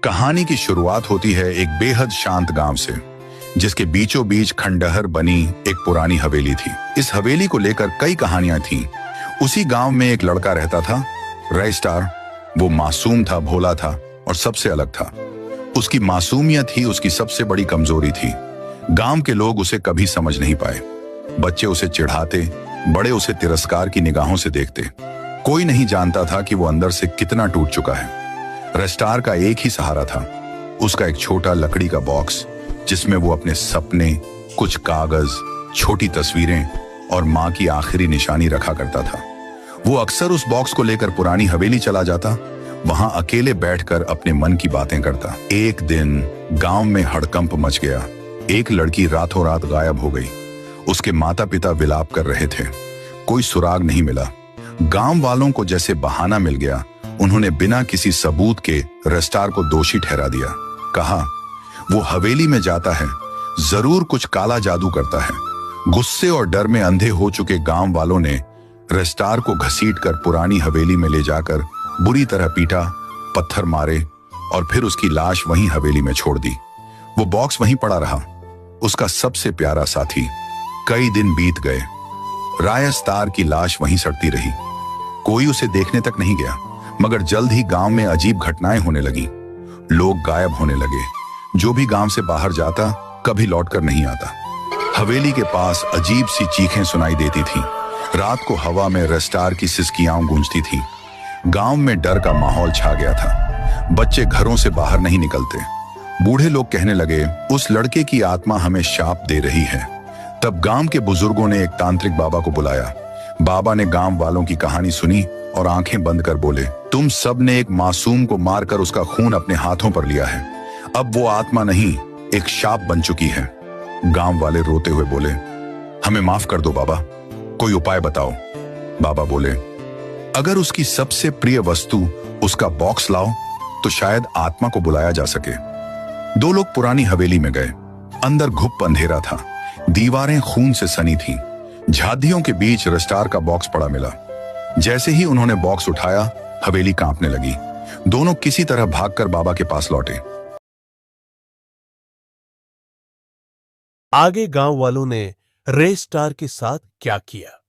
कहानी की शुरुआत होती है एक बेहद शांत गांव से, जिसके बीचों बीच खंडहर बनी एक पुरानी हवेली थी। इस हवेली को लेकर कई कहानियां थीं। उसी गांव में एक लड़का रहता था, रे स्टार। वो मासूम था, भोला था और सबसे अलग था। उसकी मासूमियत ही उसकी सबसे बड़ी कमजोरी थी। गांव के लोग उसे कभी समझ नहीं पाए। बच्चे उसे चिढ़ाते, बड़े उसे तिरस्कार की निगाहों से देखते। कोई नहीं जानता था कि वो अंदर से कितना टूट चुका है। रेस्टार का एक ही सहारा था, उसका एक छोटा लकड़ी का बॉक्स, जिसमें वो अपने सपने, कुछ कागज, छोटी तस्वीरें और माँ की आखिरी निशानी रखा करता था। वो अक्सर उस बॉक्स को लेकर पुरानी हवेली चला जाता, वहां अकेले बैठकर अपने मन की बातें करता। एक दिन गांव में हड़कंप मच गया। एक लड़की रातों रात गायब हो गई। उसके माता पिता विलाप कर रहे थे। कोई सुराग नहीं मिला। गांव वालों को जैसे बहाना मिल गया। उन्होंने बिना किसी सबूत के रेस्टार को दोषी ठहरा दिया। कहा, वो हवेली में जाता है, जरूर कुछ काला जादू करता है। गुस्से और डर में अंधे हो चुके गांव वालों ने रेस्टार को घसीटकर पुरानी हवेली में ले जाकर बुरी तरह पीटा, पत्थर मारे और फिर उसकी लाश वहीं हवेली में छोड़ दी। वो बॉक्स वहीं पड़ा रहा, उसका सबसे प्यारा साथी। कई दिन बीत गए। रायस्तार की लाश वहीं सड़ती रही। कोई उसे देखने तक नहीं गया। मगर जल्द ही गांव में अजीब घटनाएं होने लगी। लोग गायब होने लगे। जो भी गांव से बाहर जाता, कभी लौटकर नहीं आता। हवेली के पास अजीब सी चीखें सुनाई देती थीं। रात को हवा में रेस्टार की सिसकियां गूंजती थीं। गांव में डर का माहौल छा गया था। बच्चे घरों से बाहर नहीं निकलते। बूढ़े लोग कहने लगे, उस लड़के की आत्मा हमें शाप दे रही है। तब गांव के बुजुर्गों ने एक तांत्रिक बाबा को बुलाया। बाबा ने गांव वालों की कहानी सुनी और आंखें बंद कर बोले, तुम सब ने एक मासूम को मारकर उसका खून अपने हाथों पर लिया है। अब वो आत्मा नहीं, एक शाप बन चुकी है। गांव वाले रोते हुए बोले, हमें माफ कर दो बाबा, कोई उपाय बताओ। बाबा बोले, अगर उसकी सबसे प्रिय वस्तु उसका बॉक्स लाओ तो शायद आत्मा को बुलाया जा सके। दो लोग पुरानी हवेली में गए। अंदर घुप अंधेरा था। दीवारें खून से सनी थीं। झादियों के बीच रेस्टार का बॉक्स पड़ा मिला। जैसे ही उन्होंने बॉक्स उठाया, हवेली कांपने लगी। दोनों किसी तरह भागकर बाबा के पास लौटे। आगे गांव वालों ने रे स्टार के साथ क्या किया?